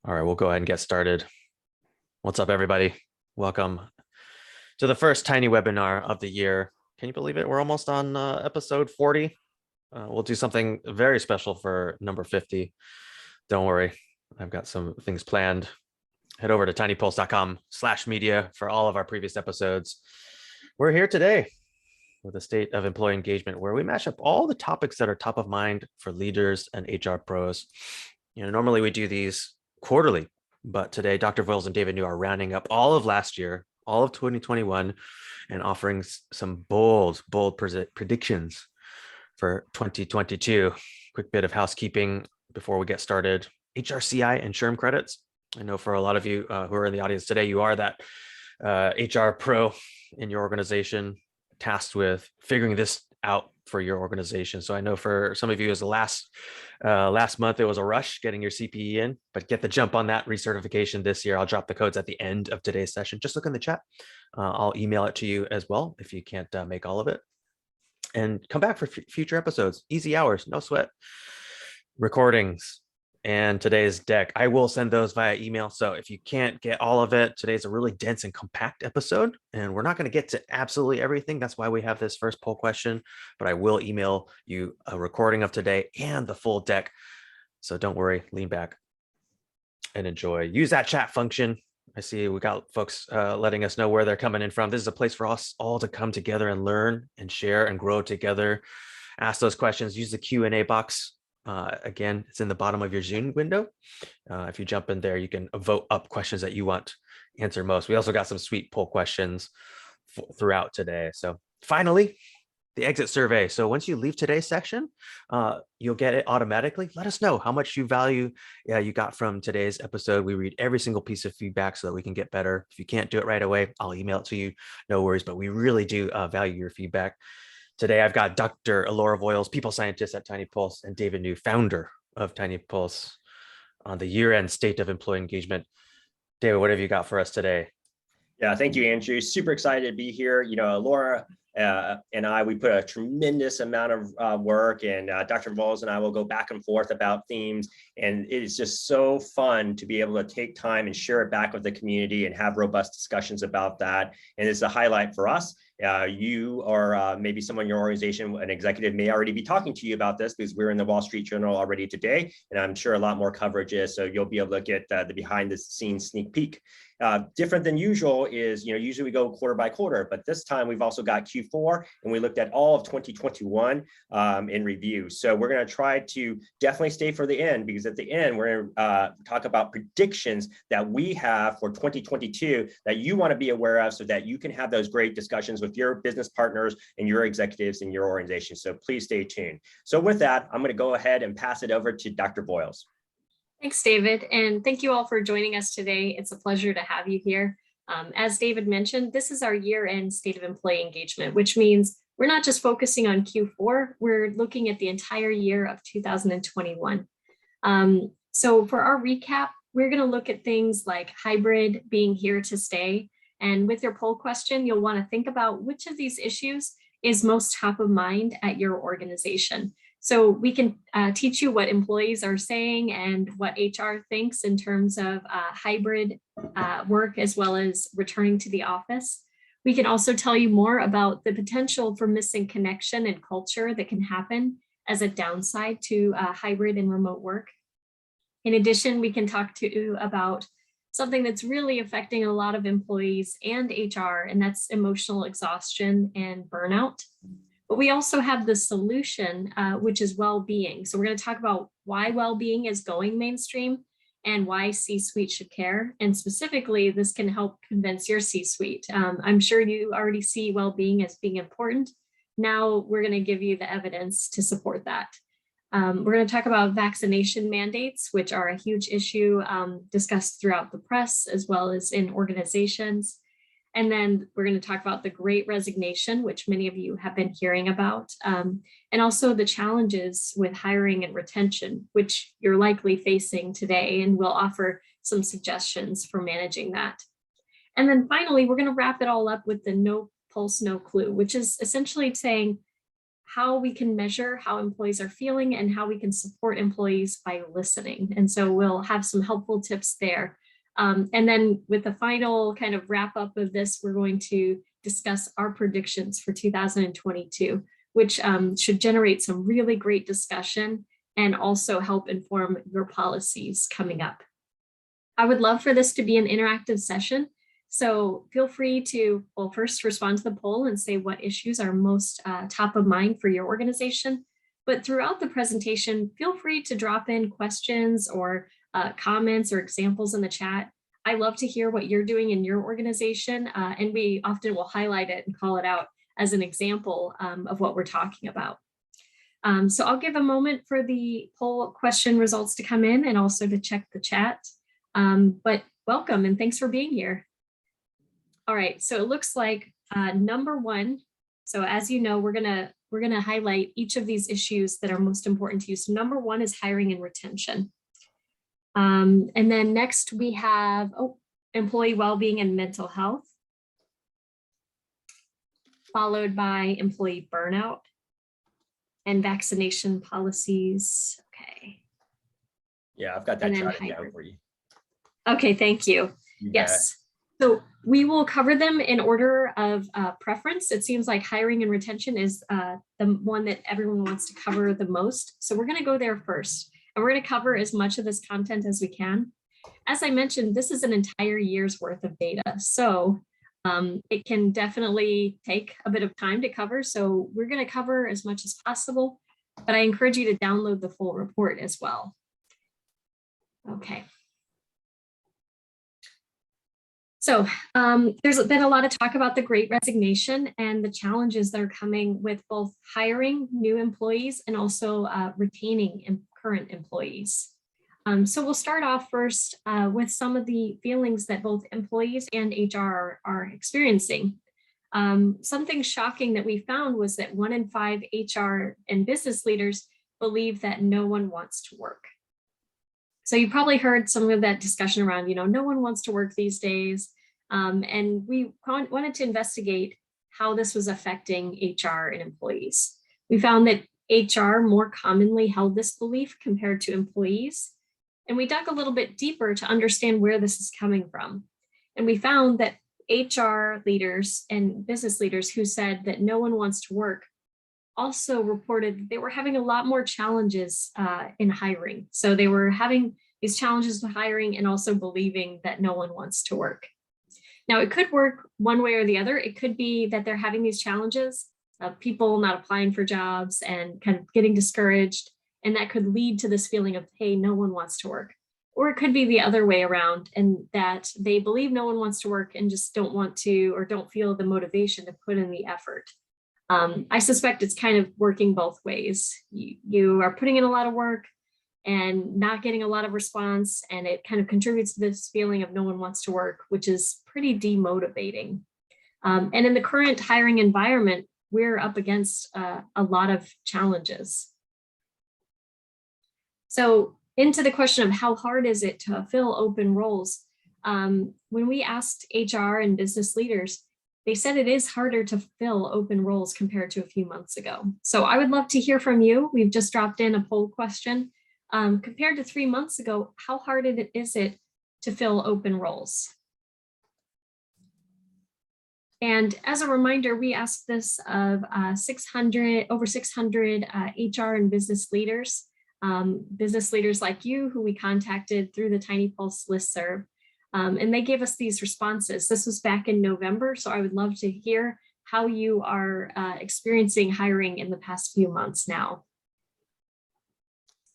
All right, we'll go ahead and get started. What's up, everybody? Welcome to the first Tiny webinar of the year. Can you believe it? We're almost on episode 40. We'll do something very special for number 50. Don't worry, I've got some things planned. Head over to tinypulse.com/media for all of our previous episodes. We're here today with a state of employee engagement where we match up all the topics that are top of mind for leaders and HR pros. Normally we do these quarterly, but today Dr. Voyles and David Niu are rounding up all of last year, all of 2021, and offering some bold predictions for 2022. Quick bit of housekeeping before we get started. HRCI and SHRM credits. I know for a lot of you who are in the audience today, you are that HR pro in your organization tasked with figuring this out for your organization. So I know for some of you, as the last month, it was a rush getting your CPE in, but get the jump on that recertification this year. I'll drop the codes at the end of today's session. Just look in the chat. I'll email it to you as well if you can't make all of it. And come back for future episodes. Easy hours, no sweat. Recordings and today's deck. I will send those via email. So if you can't get all of it, today's a really dense and compact episode, and we're not going to get to absolutely everything. That's why we have this first poll question, but I will email you a recording of today and the full deck. So don't worry, lean back and enjoy. Use that chat function. I see we got folks letting us know where they're coming in from. This is a place for us all to come together and learn and share and grow together. Ask those questions. Use the Q&A box. Again, it's in the bottom of your Zoom window. If you jump in there, you can vote up questions that you want to answer most. We also got some sweet poll questions throughout today. So finally, the exit survey. So once you leave today's section, you'll get it automatically. Let us know how much you value you got from today's episode. We read every single piece of feedback so that we can get better. If you can't do it right away, I'll email it to you. No worries, but we really do value your feedback. Today, I've got Dr. Elora Voyles, people scientist at TINYpulse, and David Niu, founder of TINYpulse, on the year-end state of employee engagement. David, what have you got for us today? Yeah, thank you, Andrew. Super excited to be here. Elora and I, we put a tremendous amount of work, and Dr. Voyles and I will go back and forth about themes. And it is just so fun to be able to take time and share it back with the community and have robust discussions about that. And it's a highlight for us. You or maybe someone in your organization, an executive, may already be talking to you about this because we're in the Wall Street Journal already today, and I'm sure a lot more coverage is, so you'll be able to get the behind the scenes sneak peek. Different than usual is, usually we go quarter by quarter, but this time we've also got Q4, and we looked at all of 2021 in review. So we're going to try to definitely stay for the end, because at the end, we're going to talk about predictions that we have for 2022 that you want to be aware of so that you can have those great discussions with your business partners and your executives in your organization. So please stay tuned. So with that, I'm going to go ahead and pass it over to Dr. Voyles. Thanks, David, and thank you all for joining us today. It's a pleasure to have you here. As David mentioned, this is our year-end state of employee engagement, which means we're not just focusing on Q4, we're looking at the entire year of 2021. So for our recap, we're going to look at things like hybrid being here to stay. And with your poll question, you'll want to think about which of these issues is most top of mind at your organization. So we can teach you what employees are saying and what HR thinks in terms of hybrid work, as well as returning to the office. We can also tell you more about the potential for missing connection and culture that can happen as a downside to hybrid and remote work. In addition, we can talk to you about something that's really affecting a lot of employees and HR, and that's emotional exhaustion and burnout. But we also have the solution, which is well-being. So we're going to talk about why well-being is going mainstream and why C-suite should care. And specifically, this can help convince your C-suite. I'm sure you already see well-being as being important. Now we're going to give you the evidence to support that. We're going to talk about vaccination mandates, which are a huge issue discussed throughout the press as well as in organizations. And then we're going to talk about the Great Resignation, which many of you have been hearing about, and also the challenges with hiring and retention, which you're likely facing today, and we'll offer some suggestions for managing that. And then finally, we're going to wrap it all up with the no pulse, no clue, which is essentially saying, how we can measure how employees are feeling and how we can support employees by listening. And so we'll have some helpful tips there. And then with the final kind of wrap up of this, we're going to discuss our predictions for 2022, which should generate some really great discussion and also help inform your policies coming up. I would love for this to be an interactive session. So feel free to, well, first respond to the poll and say what issues are most top of mind for your organization. But throughout the presentation, feel free to drop in questions or comments or examples in the chat. I love to hear what you're doing in your organization, and we often will highlight it and call it out as an example of what we're talking about. So I'll give a moment for the poll question results to come in and also to check the chat. But welcome and thanks for being here. All right, so it looks like number one. So as you know, we're gonna highlight each of these issues that are most important to you. So number one is hiring and retention. And then next we have employee well-being and mental health, followed by employee burnout and vaccination policies. Okay. Yeah, I've got that jotted down for you. Okay, thank you. Yes. So we will cover them in order of preference. It seems like hiring and retention is the one that everyone wants to cover the most. So we're going to go there first, and we're going to cover as much of this content as we can. As I mentioned, this is an entire year's worth of data. So it can definitely take a bit of time to cover. So we're going to cover as much as possible, but I encourage you to download the full report as well. Okay. So there's been a lot of talk about the Great Resignation and the challenges that are coming with both hiring new employees and also retaining current employees. So we'll start off first with some of the feelings that both employees and HR are experiencing. Something shocking that we found was that 1 in 5 HR and business leaders believe that no one wants to work. So you probably heard some of that discussion around, no one wants to work these days. And we wanted to investigate how this was affecting HR and employees. We found that HR more commonly held this belief compared to employees. And we dug a little bit deeper to understand where this is coming from. And we found that HR leaders and business leaders who said that no one wants to work also reported they were having a lot more challenges in hiring. So they were having these challenges with hiring and also believing that no one wants to work. Now, it could work one way or the other. It could be that they're having these challenges of people not applying for jobs and kind of getting discouraged. And that could lead to this feeling of, hey, no one wants to work. Or it could be the other way around, and that they believe no one wants to work and just don't want to or don't feel the motivation to put in the effort. I suspect it's kind of working both ways. You are putting in a lot of work and not getting a lot of response, and it kind of contributes to this feeling of no one wants to work, which is pretty demotivating. And in the current hiring environment, we're up against a lot of challenges. So into the question of how hard is it to fill open roles, when we asked HR and business leaders, they said it is harder to fill open roles compared to a few months ago. So I would love to hear from you. We've just dropped in a poll question. Compared to 3 months ago, how hard is it to fill open roles? And as a reminder, we asked this of over 600 HR and business leaders like you who we contacted through the TINYpulse listserv. And they gave us these responses. This was back in November, so I would love to hear how you are experiencing hiring in the past few months now.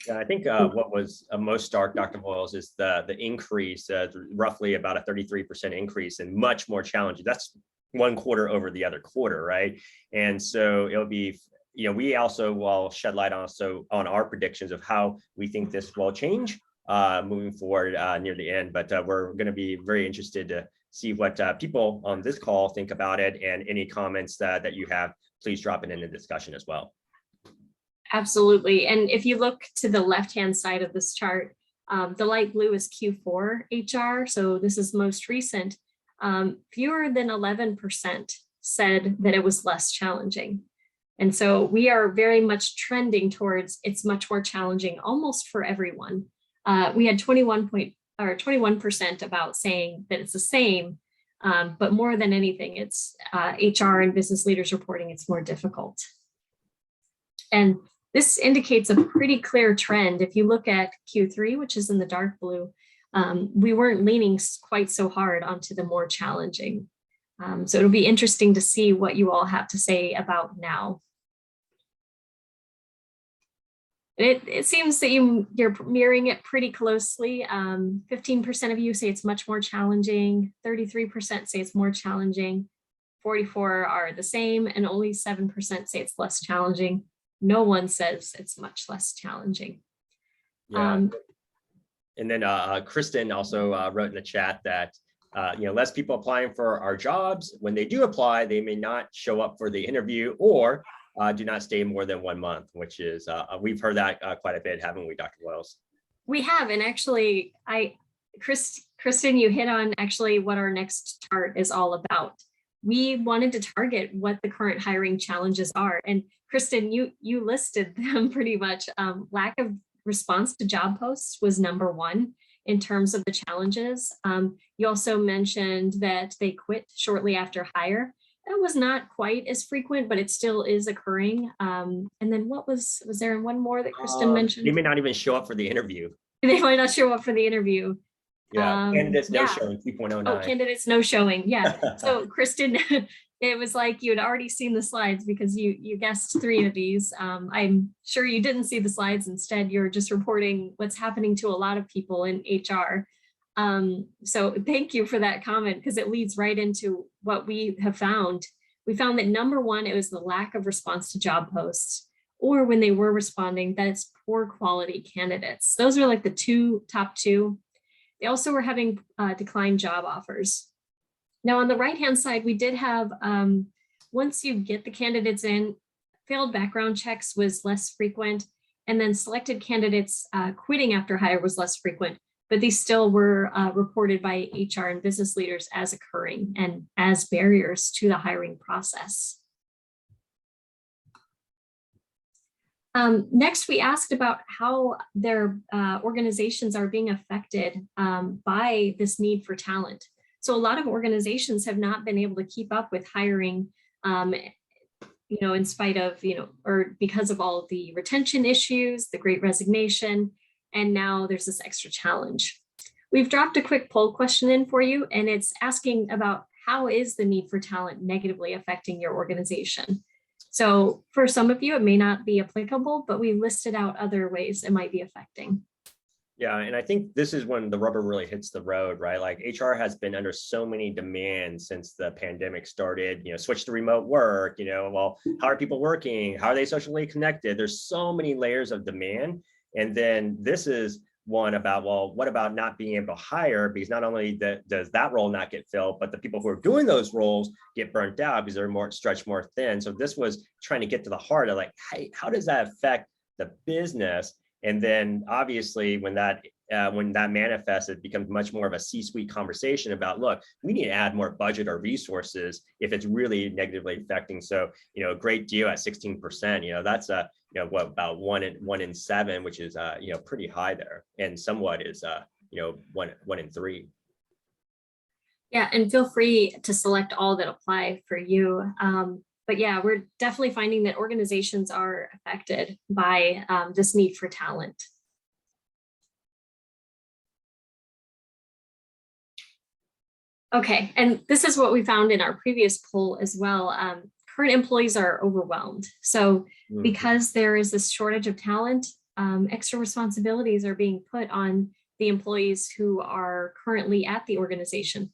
Yeah, I think what was most stark, Dr. Voyles, is the increase, roughly about a 33% increase, and much more challenging. That's one quarter over the other quarter, right? And so it'll be, we also will shed light on our predictions of how we think this will change moving forward near the end. But we're going to be very interested to see what people on this call think about it, and any comments that you have, please drop it in the discussion as well. Absolutely. And if you look to the left-hand side of this chart, the light blue is Q4 HR. So this is most recent. Fewer than 11% said that it was less challenging. And so we are very much trending towards it's much more challenging almost for everyone. We had 21% about saying that it's the same, but more than anything, it's HR and business leaders reporting it's more difficult. And this indicates a pretty clear trend. If you look at Q3, which is in the dark blue, we weren't leaning quite so hard onto the more challenging. So it'll be interesting to see what you all have to say about now. It seems that you're mirroring it pretty closely. 15% of you say it's much more challenging. 33% say it's more challenging. 44 are the same, and only 7% say it's less challenging. No one says it's much less challenging. Yeah. And then Kristen also wrote in the chat that less people applying for our jobs. When they do apply, they may not show up for the interview or do not stay more than 1 month, which is, we've heard that quite a bit, haven't we, Dr. Voyles? We have, and actually, Kristen, you hit on actually what our next chart is all about. We wanted to target what the current hiring challenges are. And Kristen, you listed them pretty much. Lack of response to job posts was #1 in terms of the challenges. You also mentioned that they quit shortly after hire. That was not quite as frequent, but it still is occurring. And then what was there one more that Kristen mentioned? They may not even show up for the interview. They might not show up for the interview. Yeah, candidates no showing 2.09. Oh, candidates no showing, yeah. So Kristen, it was like you had already seen the slides because you guessed 3 of these. I'm sure you didn't see the slides. Instead, you're just reporting what's happening to a lot of people in HR. So thank you for that comment, because it leads right into what we have found. We found that #1, it was the lack of response to job posts, or when they were responding, that it's poor quality candidates. Those are like the top two. They also were having declined job offers. Now on the right-hand side, we did have, once you get the candidates in, failed background checks was less frequent, and then selected candidates quitting after hire was less frequent, but these still were reported by HR and business leaders as occurring and as barriers to the hiring process. Next, we asked about how their organizations are being affected by this need for talent. So a lot of organizations have not been able to keep up with hiring, in spite of, or because of all the retention issues, the Great Resignation, and now there's this extra challenge. We've dropped a quick poll question in for you, and it's asking about how is the need for talent negatively affecting your organization? So for some of you, it may not be applicable, but we listed out other ways it might be affecting. Yeah, and I think this is when the rubber really hits the road, right? Like HR has been under so many demands since the pandemic started, switch to remote work, well, how are people working? How are they socially connected? There's so many layers of demand. And then this is one about, well, what about not being able to hire? Because not only does that role not get filled, but the people who are doing those roles get burnt out because they're more stretched more thin. So this was trying to get to the heart of like, hey, how does that affect the business? And then obviously when that manifests, it becomes much more of a C-suite conversation about, look, we need to add more budget or resources if it's really negatively affecting. So, a great deal at 16%, that's what about one in 7, which is, pretty high there. And somewhat is, 1 in 3. Yeah, and feel free to select all that apply for you. But yeah, we're definitely finding that organizations are affected by this need for talent. Okay, and this is what we found in our previous poll as well. Current employees are overwhelmed. So because there is this shortage of talent, extra responsibilities are being put on the employees who are currently at the organization.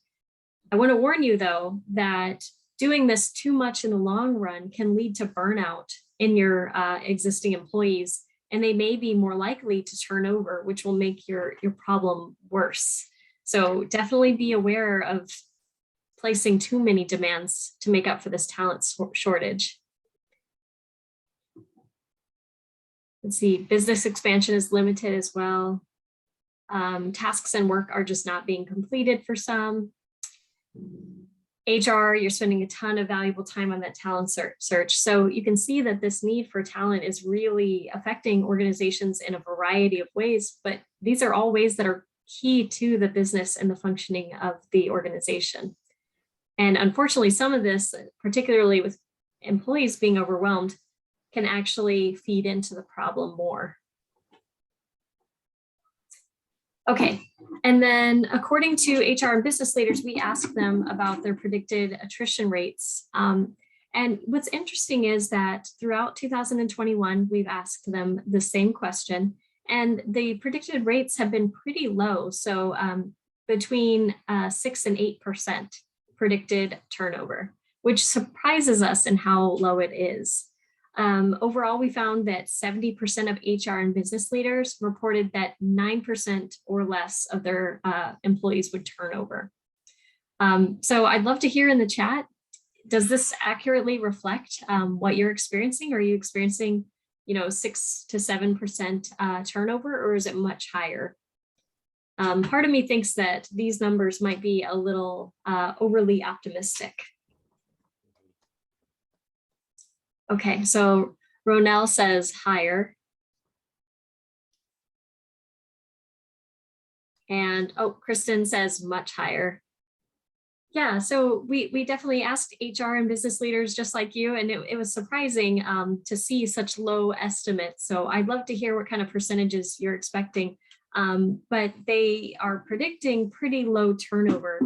I want to warn you, though, that doing this too much in the long run can lead to burnout in your existing employees, and they may be more likely to turn over, which will make your problem worse. So definitely be aware of placing too many demands to make up for this talent shortage. Let's see, business expansion is limited as well. Tasks and work are just not being completed for some. HR, you're spending a ton of valuable time on that talent search. So you can see that this need for talent is really affecting organizations in a variety of ways, but these are all ways that are key to the business and the functioning of the organization. And unfortunately, some of this, particularly with employees being overwhelmed, can actually feed into the problem more. Okay, and then according to HR and business leaders, we asked them about their predicted attrition rates. And what's interesting is that throughout 2021, we've asked them the same question, and the predicted rates have been pretty low. So between 6 and 8% predicted turnover, which surprises us in how low it is. Overall, we found that 70% of HR and business leaders reported that 9% or less of their employees would turn over. So I'd love to hear in the chat, does this accurately reflect what you're experiencing? Are you experiencing, 6 to 7% turnover, or is it much higher? Part of me thinks that these numbers might be a little overly optimistic. Okay, so Ronell says higher. And Kristen says much higher. Yeah, so we definitely asked HR and business leaders just like you, and it was surprising to see such low estimates. So I'd love to hear what kind of percentages you're expecting, but they are predicting pretty low turnover.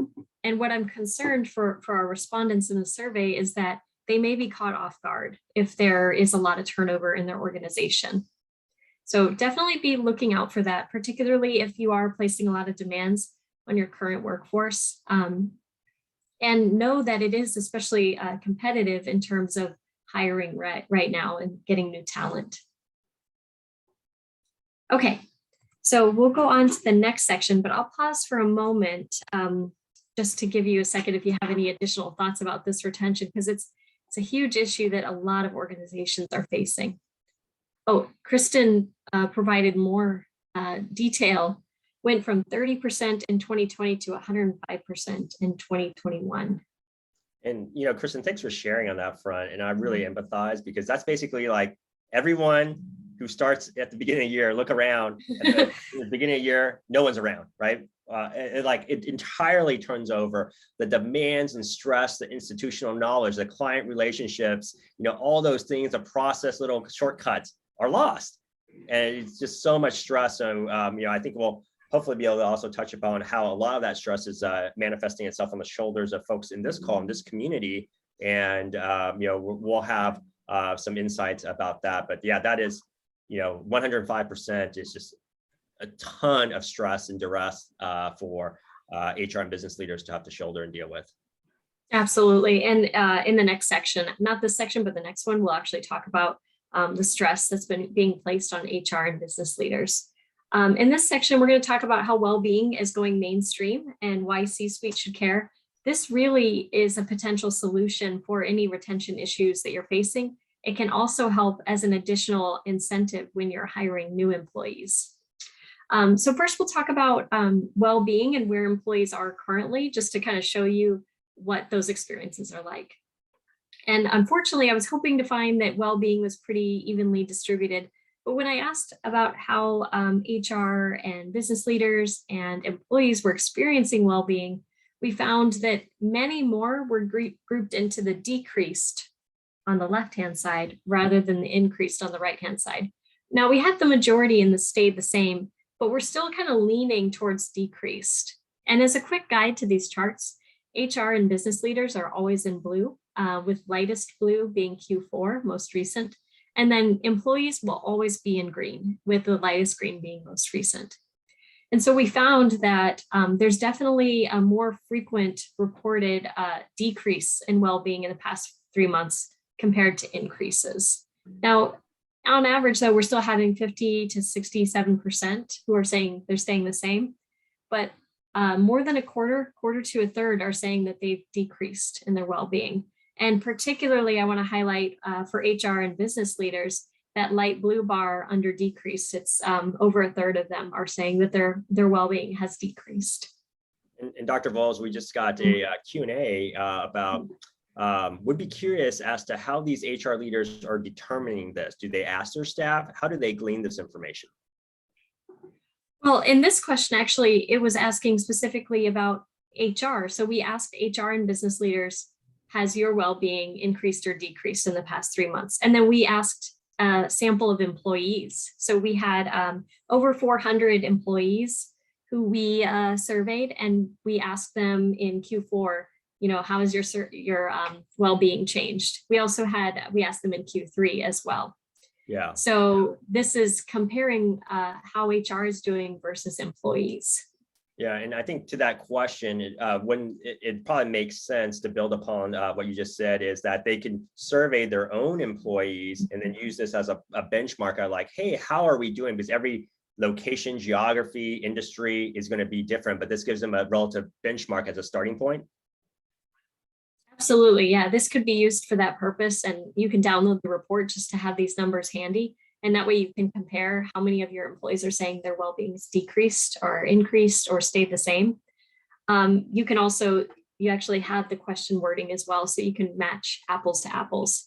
And what I'm concerned for our respondents in the survey is that they may be caught off guard if there is a lot of turnover in their organization. So definitely be looking out for that, particularly if you are placing a lot of demands on your current workforce. And know that it is especially competitive in terms of hiring right now and getting new talent. Okay, so we'll go on to the next section, but I'll pause for a moment just to give you a second if you have any additional thoughts about this retention, because it's a huge issue that a lot of organizations are facing. Oh, Kristen provided more detail, went from 30% in 2020 to 105% in 2021. And, Kristen, thanks for sharing on that front. And I really empathize, because that's basically like everyone who starts at the beginning of the year, look around at the beginning of the year, no one's around, right? It entirely turns over. The demands and stress, the institutional knowledge, the client relationships, all those things, the process, little shortcuts are lost. And it's just so much stress. So, I think we'll hopefully be able to also touch upon how a lot of that stress is manifesting itself on the shoulders of folks in this call, in this community. And, we'll have some insights about that. But yeah, that is, 105% is just a ton of stress and duress for HR and business leaders to have to shoulder and deal with. Absolutely. And in the next section, not this section, but the next one, we'll actually talk about the stress that's been being placed on HR and business leaders. In this section, we're going to talk about how well-being is going mainstream and why C-suite should care. This really is a potential solution for any retention issues that you're facing. It can also help as an additional incentive when you're hiring new employees. So first, we'll talk about well-being and where employees are currently, just to kind of show you what those experiences are like. And unfortunately, I was hoping to find that well-being was pretty evenly distributed. But when I asked about how HR and business leaders and employees were experiencing well-being, we found that many more were grouped into the decreased on the left-hand side rather than the increased on the right-hand side. Now, we had the majority in the stayed the same, but we're still kind of leaning towards decreased. And as a quick guide to these charts, HR and business leaders are always in blue, with lightest blue being Q4, most recent. And then employees will always be in green, with the lightest green being most recent. And so we found that there's definitely a more frequent reported decrease in well-being in the past 3 months compared to increases. Now, on average, though, we're still having 50 to 67% who are saying they're staying the same, but more than a quarter to a third are saying that they've decreased in their well-being. And particularly, I want to highlight for HR and business leaders, that light blue bar under decrease, it's over a third of them are saying that their well-being has decreased. And Dr. Voyles, we just got a Q&A about, would be curious as to how these HR leaders are determining this. Do they ask their staff? How do they glean this information? Well, in this question, actually, it was asking specifically about HR. So we asked HR and business leaders, has your well-being increased or decreased in the past 3 months? And then we asked a sample of employees. So we had over 400 employees who we surveyed, and we asked them in Q4, how has your well-being changed? We asked them in Q3 as well. Yeah. So this is comparing how HR is doing versus employees. Yeah, and I think to that question, it probably makes sense to build upon what you just said, is that they can survey their own employees and then use this as a benchmark. Like, hey, how are we doing? Because every location, geography, industry is going to be different, but this gives them a relative benchmark as a starting point. Absolutely. Yeah, this could be used for that purpose, and you can download the report just to have these numbers handy. And that way you can compare how many of your employees are saying their well-being is decreased or increased or stayed the same. You actually have the question wording as well, so you can match apples to apples.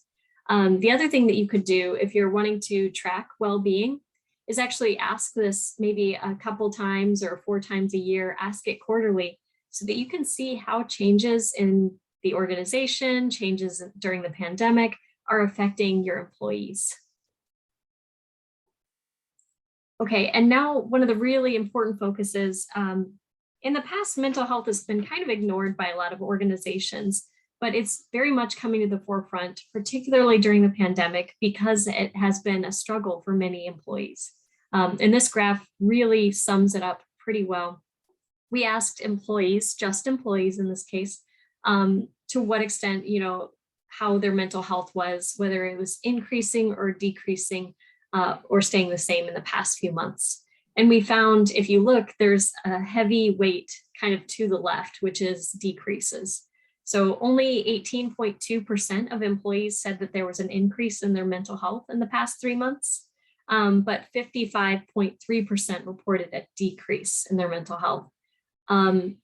The other thing that you could do if you're wanting to track well-being is actually ask this maybe a couple times or 4 times a year, ask it quarterly, so that you can see how changes in the organization, changes during the pandemic are affecting your employees. Okay, and now one of the really important focuses, in the past, mental health has been kind of ignored by a lot of organizations, but it's very much coming to the forefront, particularly during the pandemic, because it has been a struggle for many employees. And this graph really sums it up pretty well. We asked employees, just employees in this case, to what extent, how their mental health was, whether it was increasing or decreasing or staying the same in the past few months. And we found, if you look, there's a heavy weight kind of to the left, which is decreases. So only 18.2% of employees said that there was an increase in their mental health in the past 3 months, but 55.3% reported a decrease in their mental health. I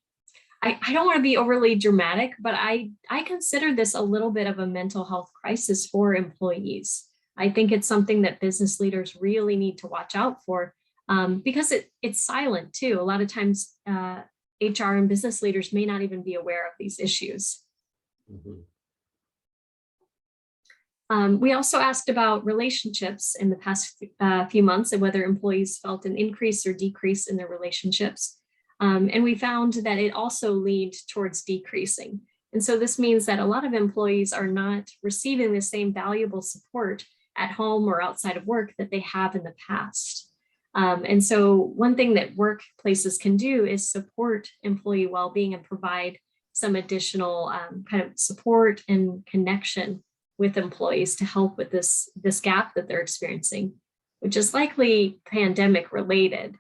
don't want to be overly dramatic, but I consider this a little bit of a mental health crisis for employees. I think it's something that business leaders really need to watch out for, because it's silent too. A lot of times HR and business leaders may not even be aware of these issues. Mm-hmm. We also asked about relationships in the past few months and whether employees felt an increase or decrease in their relationships. And we found that it also leaned towards decreasing. And so this means that a lot of employees are not receiving the same valuable support at home or outside of work that they have in the past. And so one thing that workplaces can do is support employee well-being and provide some additional kind of support and connection with employees to help with this gap that they're experiencing, which is likely pandemic related.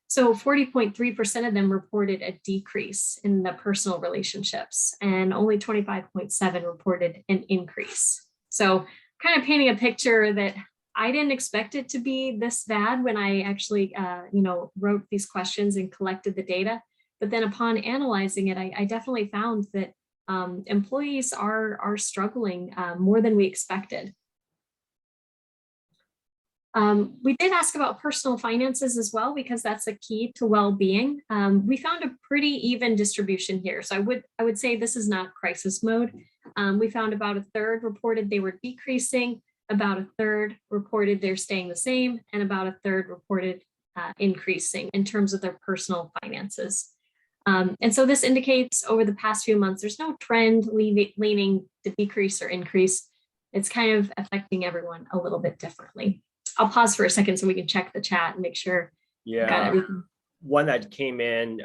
So 40.3% of them reported a decrease in the personal relationships, and only 25.7% reported an increase. So kind of painting a picture that I didn't expect it to be this bad when I actually, wrote these questions and collected the data. But then upon analyzing it, I definitely found that employees are struggling more than we expected. We did ask about personal finances as well, because that's a key to well-being. We found a pretty even distribution here. So I would say this is not crisis mode. We found about a third reported they were decreasing, about a third reported they're staying the same, and about a third reported increasing in terms of their personal finances. And so this indicates over the past few months, there's no trend leaning to decrease or increase. It's kind of affecting everyone a little bit differently. I'll pause for a second so we can check the chat and make sure we've got everything. One that came in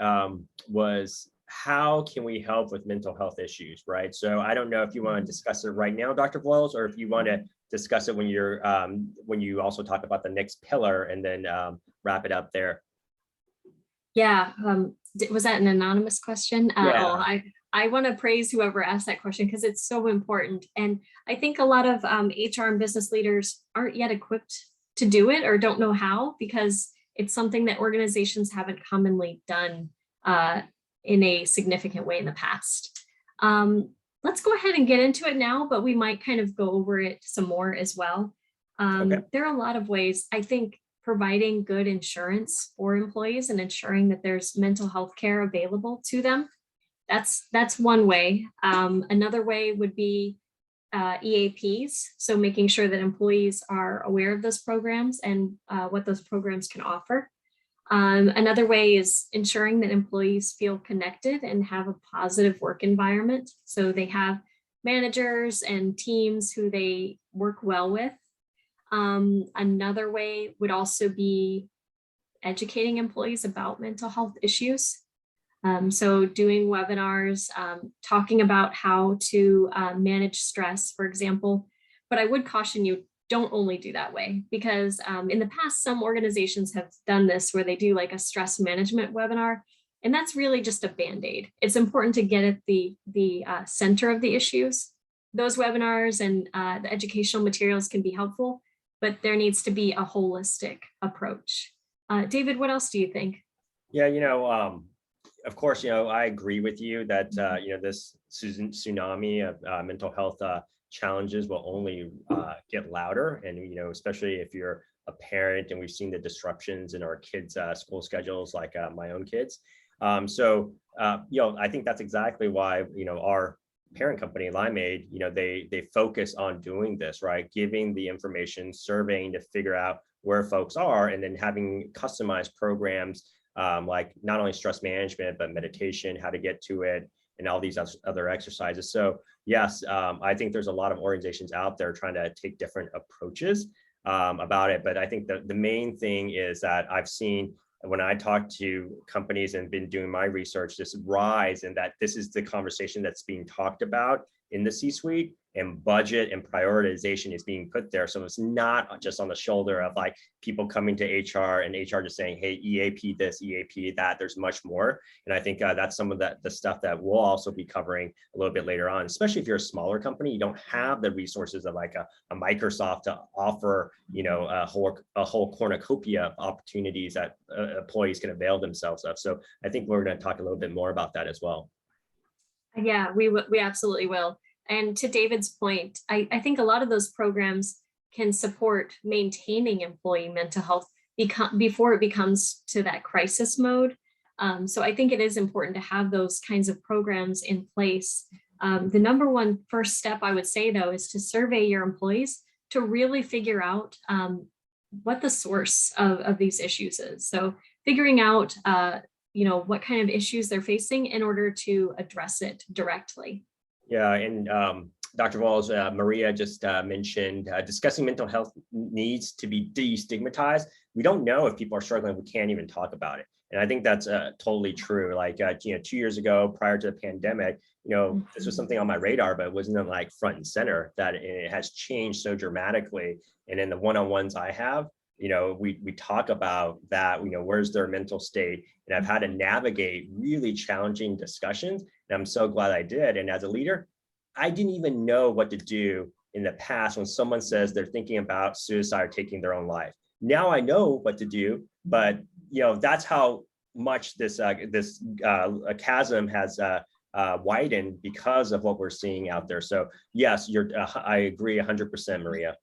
was, how can we help with mental health issues, right? So I don't know if you want to discuss it right now, Dr. Voyles, or if you want to discuss it when you also talk about the next pillar and then wrap it up there. Yeah, was that an anonymous question? Yeah. I want to praise whoever asked that question, because it's so important. And I think a lot of HR and business leaders aren't yet equipped to do it or don't know how, because it's something that organizations haven't commonly done in a significant way in the past. Let's go ahead and get into it now, but we might kind of go over it some more as well. Okay. There are a lot of ways. I think providing good insurance for employees and ensuring that there's mental health care available to them. That's one way. Another way would be EAPs. So making sure that employees are aware of those programs and what those programs can offer. Another way is ensuring that employees feel connected and have a positive work environment. So they have managers and teams who they work well with. Another way would also be educating employees about mental health issues. So doing webinars, talking about how to manage stress, for example. But I would caution you, don't only do that way, because in the past, some organizations have done this where they do like a stress management webinar, and that's really just a Band-Aid. It's important to get at the center of the issues. Those webinars and the educational materials can be helpful, but there needs to be a holistic approach. David, what else do you think? Yeah, of course, I agree with you that, this tsunami of mental health challenges will only get louder. And, especially if you're a parent, and we've seen the disruptions in our kids' school schedules, like my own kids. I think that's exactly why, our parent company, Limeade, they focus on doing this, right? Giving the information, surveying to figure out where folks are, and then having customized programs like not only stress management, but meditation, how to get to it, and all these other exercises. So yes, I think there's a lot of organizations out there trying to take different approaches about it. But I think the main thing is that I've seen, when I talk to companies and been doing my research, this rise, and that this is the conversation that's being talked about in the C-suite, and budget and prioritization is being put there. So it's not just on the shoulder of like people coming to HR and HR just saying, hey, EAP this, EAP that. There's much more. And I think that's some of the stuff that we'll also be covering a little bit later on, especially if you're a smaller company. You don't have the resources of like a Microsoft to offer, a whole cornucopia of opportunities that employees can avail themselves of. So I think we're going to talk a little bit more about that as well. Yeah, we absolutely will. And to David's point, I think a lot of those programs can support maintaining employee mental health before it becomes to that crisis mode. So I think it is important to have those kinds of programs in place. The number one first step, I would say, though, is to survey your employees to really figure out what the source of these issues is. So figuring out what kind of issues they're facing in order to address it directly. Yeah, and Dr. Voyles, Maria just mentioned discussing mental health needs to be destigmatized. We don't know if people are struggling. We can't even talk about it. And I think that's totally true. Like, 2 years ago, prior to the pandemic, this was something on my radar, but it wasn't like front and center. That it has changed so dramatically. And in the one-on-ones I have, we talk about that, where's their mental state. And I've had to navigate really challenging discussions. And I'm so glad I did. And as a leader, I didn't even know what to do in the past when someone says they're thinking about suicide or taking their own life. Now I know what to do, but that's how much this chasm has widened because of what we're seeing out there. So yes, I agree 100%, Maria.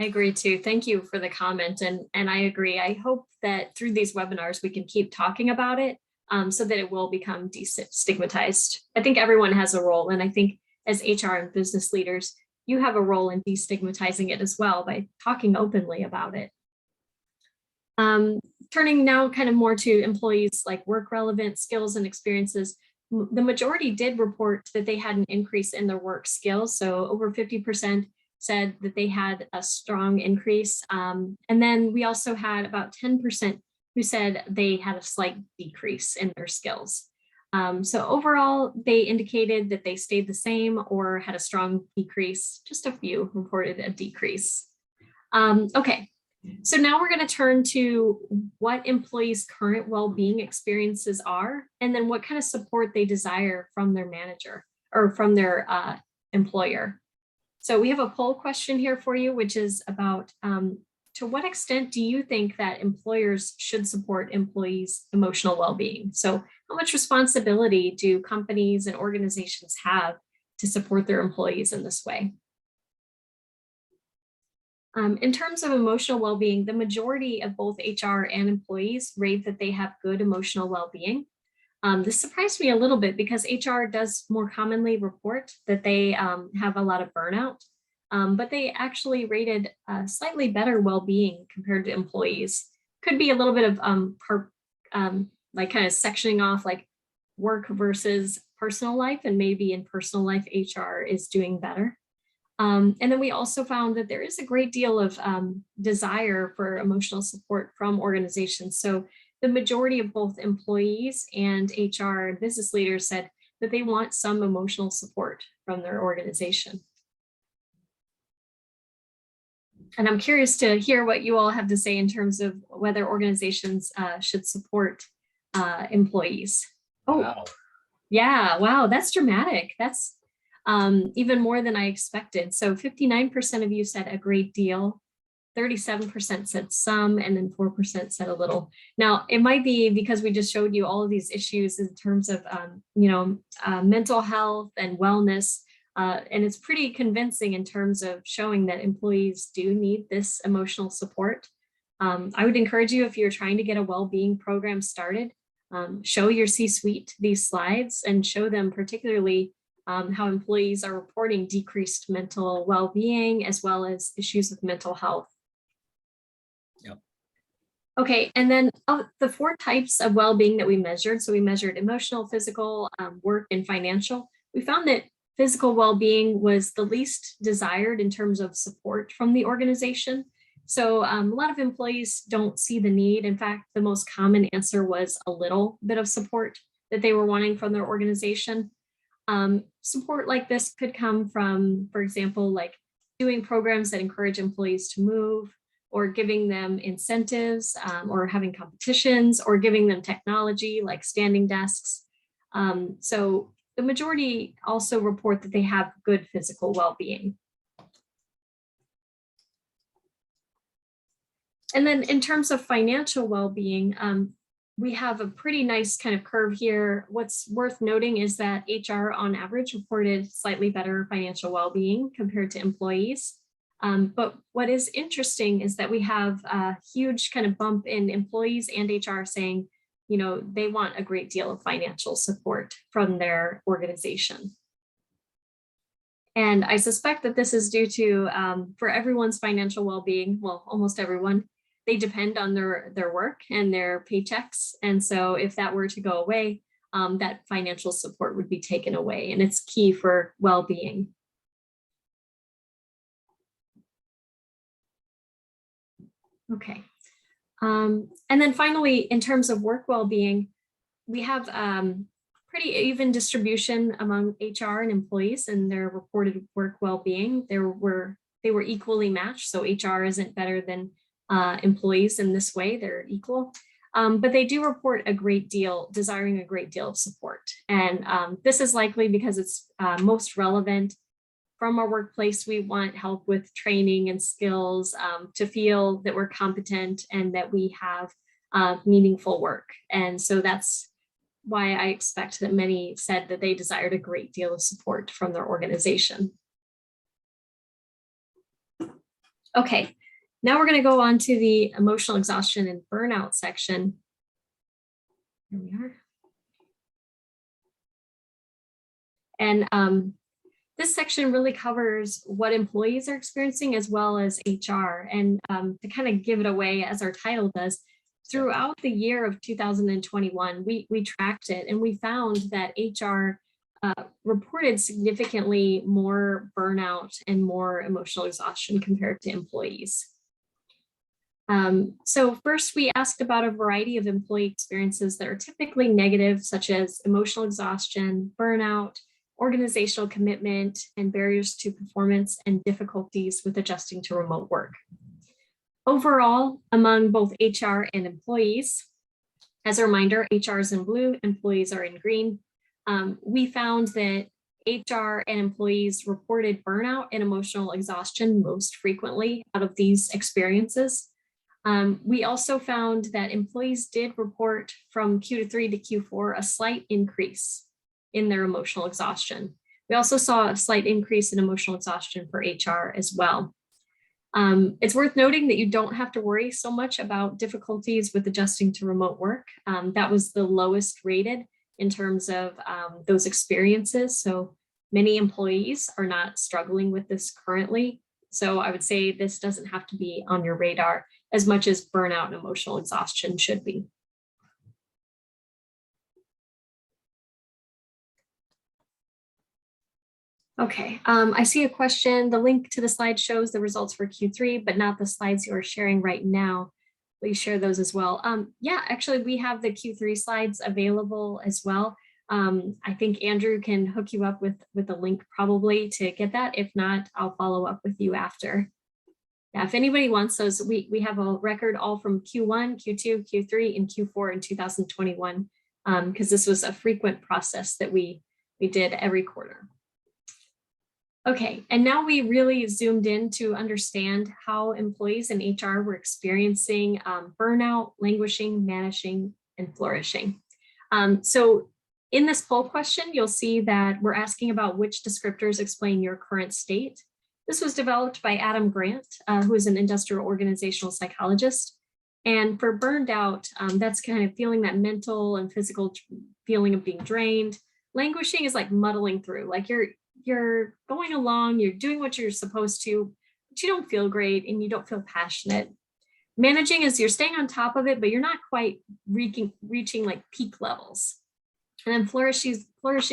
I agree too. Thank you for the comment. And I agree. I hope that through these webinars, we can keep talking about it so that it will become destigmatized. I think everyone has a role. And I think as HR and business leaders, you have a role in destigmatizing it as well by talking openly about it. Turning now kind of more to employees, like work relevant skills and experiences, the majority did report that they had an increase in their work skills. So over 50% said that they had a strong increase. And then we also had about 10% who said they had a slight decrease in their skills. So overall, they indicated that they stayed the same or had a strong decrease. Just a few reported a decrease. Okay, so now we're going to turn to what employees' current well-being experiences are, and then what kind of support they desire from their manager or from their employer. So we have a poll question here for you, which is about to what extent do you think that employers should support employees' emotional well-being? So how much responsibility do companies and organizations have to support their employees in this way? In terms of emotional well-being, the majority of both HR and employees rate that they have good emotional well-being. This surprised me a little bit because HR does more commonly report that they have a lot of burnout, but they actually rated slightly better well-being compared to employees. Could be a little bit of like kind of sectioning off like work versus personal life, and maybe in personal life, HR is doing better. And then we also found that there is a great deal of desire for emotional support from organizations. So the majority of both employees and HR and business leaders said that they want some emotional support from their organization. And I'm curious to hear what you all have to say in terms of whether organizations should support employees. Oh, wow. Yeah, wow, that's dramatic. That's even more than I expected. So 59% of you said a great deal, 37% said some, and then 4% said a little. Now, it might be because we just showed you all of these issues in terms of, mental health and wellness. And it's pretty convincing in terms of showing that employees do need this emotional support. I would encourage you, if you're trying to get a well-being program started, show your C-suite these slides and show them particularly how employees are reporting decreased mental well-being as well as issues with mental health. Yep. Okay, and then the 4 types of well-being that we measured, so we measured emotional, physical, work, and financial. We found that physical well-being was the least desired in terms of support from the organization. So a lot of employees don't see the need. In fact, the most common answer was a little bit of support that they were wanting from their organization. Support like this could come from, for example, like doing programs that encourage employees to move, or giving them incentives, or having competitions, or giving them technology like standing desks. So the majority also report that they have good physical well-being. And then in terms of financial well-being, we have a pretty nice kind of curve here. What's worth noting is that HR on average reported slightly better financial well-being compared to employees. But what is interesting is that we have a huge kind of bump in employees and HR saying, they want a great deal of financial support from their organization. And I suspect that this is due to, for everyone's financial well-being, well, almost everyone, they depend on their work and their paychecks. And so if that were to go away, that financial support would be taken away, and it's key for well-being. Okay. And then finally, in terms of work well-being, we have pretty even distribution among HR and employees and their reported work well-being. They were equally matched, so HR isn't better than employees in this way, they're equal. But they do report desiring a great deal of support. And this is likely because it's most relevant. From our workplace, we want help with training and skills to feel that we're competent and that we have meaningful work. And so that's why I expect that many said that they desired a great deal of support from their organization. Okay, now we're going to go on to the emotional exhaustion and burnout section. Here we are. And this section really covers what employees are experiencing as well as HR. And to kind of give it away, as our title does, throughout the year of 2021, we tracked it and we found that HR reported significantly more burnout and more emotional exhaustion compared to employees. So first, we asked about a variety of employee experiences that are typically negative, such as emotional exhaustion, burnout, organizational commitment, and barriers to performance and difficulties with adjusting to remote work. Overall, among both HR and employees, as a reminder, HR is in blue, employees are in green. We found that HR and employees reported burnout and emotional exhaustion most frequently out of these experiences. We also found that employees did report from Q3 to Q4 a slight increase in their emotional exhaustion. We also saw a slight increase in emotional exhaustion for HR as well. It's worth noting that you don't have to worry so much about difficulties with adjusting to remote work. That was the lowest rated in terms of those experiences. So many employees are not struggling with this currently. So I would say this doesn't have to be on your radar as much as burnout and emotional exhaustion should be. Okay, I see a question. The link to the slide shows the results for Q3, but not the slides you are sharing right now. Please share those as well. Yeah, actually, we have the Q3 slides available as well. I think Andrew can hook you up with a link probably to get that. If not, I'll follow up with you after. Yeah, if anybody wants those, we have a record all from Q1, Q2, Q3, and Q4 in 2021, because this was a frequent process that we did every quarter. Okay, and now we really zoomed in to understand how employees in HR were experiencing burnout, languishing, managing, and flourishing. So in this poll question, you'll see that we're asking about which descriptors explain your current state. This was developed by Adam Grant, who is an industrial organizational psychologist. And for burned out, that's kind of feeling that mental and physical feeling of being drained. Languishing is like muddling through, like you're going along, you're doing what you're supposed to, but you don't feel great and you don't feel passionate. Managing is you're staying on top of it, but you're not quite reaching like peak levels. And then flourishing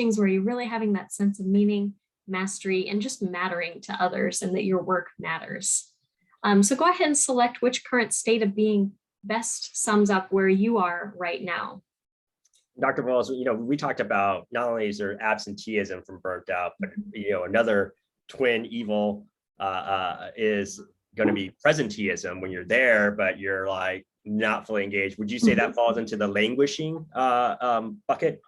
is where you're really having that sense of meaning, mastery, and just mattering to others and that your work matters. So go ahead and select which current state of being best sums up where you are right now. Dr. Voyles, we talked about not only is there absenteeism from burnt out, but another twin evil is going to be presenteeism when you're there, but you're like not fully engaged. Would you say that falls into the languishing bucket?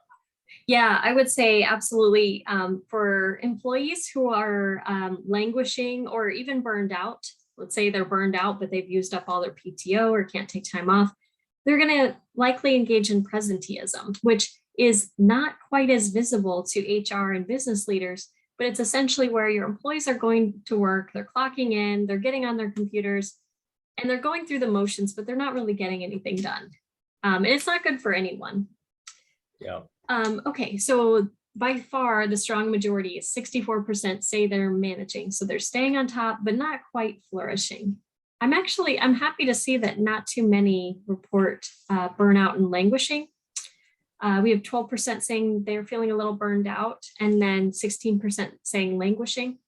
Yeah, I would say absolutely. For employees who are languishing or even burned out, let's say they're burned out, but they've used up all their PTO or can't take time off, they're going to likely engage in presenteeism, which is not quite as visible to HR and business leaders, but it's essentially where your employees are going to work, they're clocking in, they're getting on their computers, and they're going through the motions, but they're not really getting anything done. And it's not good for anyone. Yeah. Okay, so by far the strong majority is 64% say they're managing. So they're staying on top, but not quite flourishing. I'm happy to see that not too many report burnout and languishing. We have 12% saying they're feeling a little burned out, and then 16% saying languishing.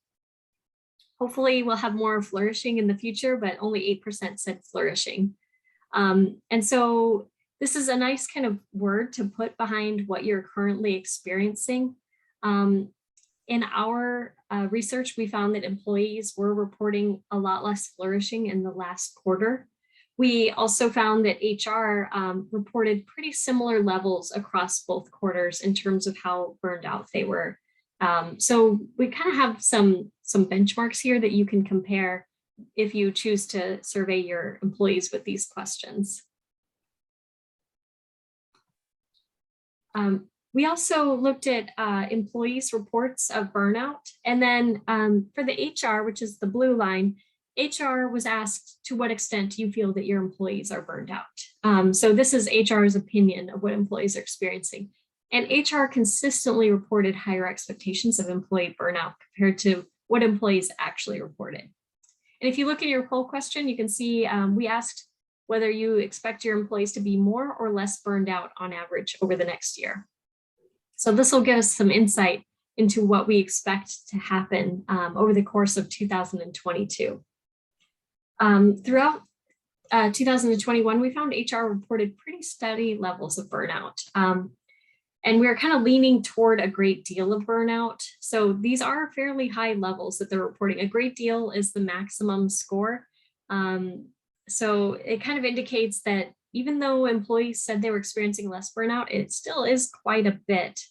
Hopefully we'll have more flourishing in the future, but only 8% said flourishing. And so this is a nice kind of word to put behind what you're currently experiencing. In our research, we found that employees were reporting a lot less flourishing in the last quarter. We also found that HR reported pretty similar levels across both quarters in terms of how burned out they were. So we kind of have some benchmarks here that you can compare if you choose to survey your employees with these questions. We also looked at employees' reports of burnout. And then for the HR, which is the blue line, HR was asked to what extent do you feel that your employees are burned out? So this is HR's opinion of what employees are experiencing. And HR consistently reported higher expectations of employee burnout compared to what employees actually reported. And if you look at your poll question, you can see we asked whether you expect your employees to be more or less burned out on average over the next year. So this will give us some insight into what we expect to happen over the course of 2022. Throughout 2021, we found HR reported pretty steady levels of burnout. And we're kind of leaning toward a great deal of burnout. So these are fairly high levels that they're reporting. A great deal is the maximum score. So it kind of indicates that even though employees said they were experiencing less burnout, it still is quite a bit.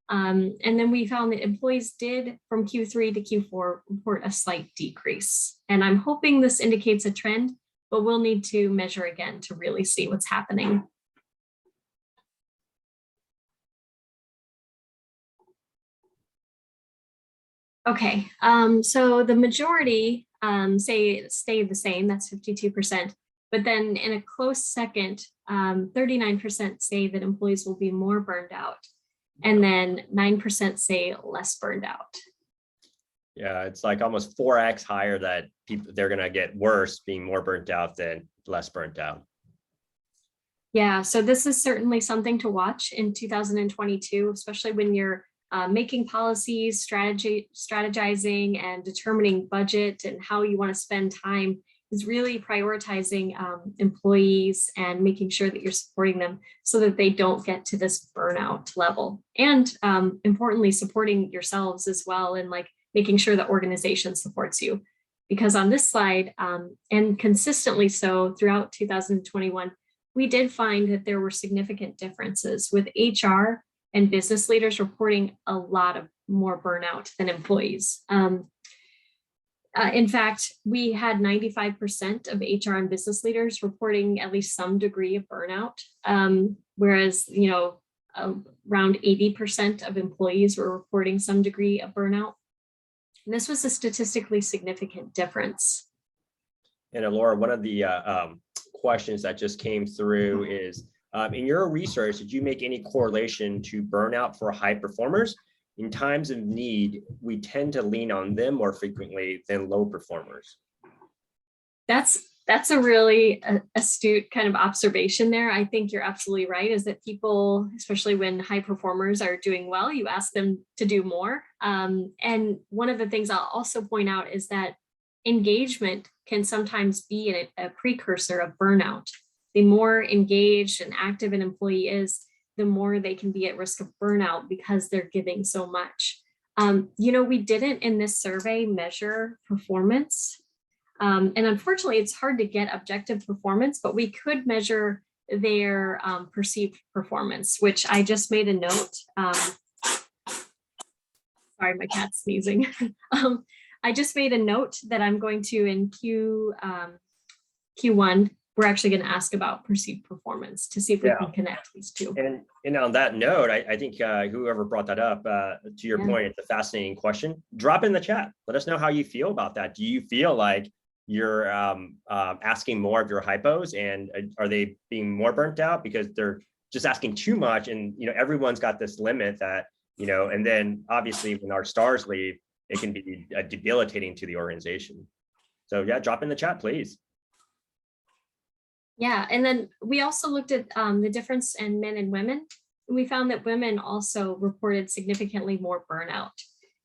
And then we found that employees did from Q3 to Q4 report a slight decrease. And I'm hoping this indicates a trend, but we'll need to measure again to really see what's happening. Okay, so the majority say stay the same, that's 52%. But then in a close second, 39% say that employees will be more burned out. And then 9% say less burned out. Yeah, it's like almost 4x higher that they're going to get worse being more burnt out than less burnt out. Yeah, so this is certainly something to watch in 2022, especially when you're making policies, strategizing, and determining budget and how you want to spend time, is really prioritizing employees and making sure that you're supporting them so that they don't get to this burnout level. And importantly, supporting yourselves as well, and like making sure the organization supports you. Because on this slide, and consistently so throughout 2021, we did find that there were significant differences with HR and business leaders reporting a lot of more burnout than employees. In fact, we had 95% of HR and business leaders reporting at least some degree of burnout, whereas, around 80% of employees were reporting some degree of burnout. And this was a statistically significant difference. And Elora, one of the questions that just came through is, in your research, did you make any correlation to burnout for high performers? In times of need, we tend to lean on them more frequently than low performers. That's a really astute kind of observation there. I think you're absolutely right, is that people, especially when high performers are doing well, you ask them to do more. And one of the things I'll also point out is that engagement can sometimes be a precursor of burnout. The more engaged and active an employee is, the more they can be at risk of burnout because they're giving so much. We didn't in this survey measure performance. And unfortunately, it's hard to get objective performance, but we could measure their perceived performance, which I just made a note. Sorry, my cat's sneezing. I just made a note that I'm going to in Q1, we're actually going to ask about perceived performance to see if we can connect these two. And on that note, I think whoever brought that up, to your point, it's a fascinating question. Drop in the chat. Let us know how you feel about that. Do you feel like you're asking more of your hypos, and are they being more burnt out because they're just asking too much? And everyone's got this limit that, and then obviously when our stars leave, it can be debilitating to the organization. So yeah, drop in the chat, please. Yeah, and then we also looked at the difference in men and women. We found that women also reported significantly more burnout.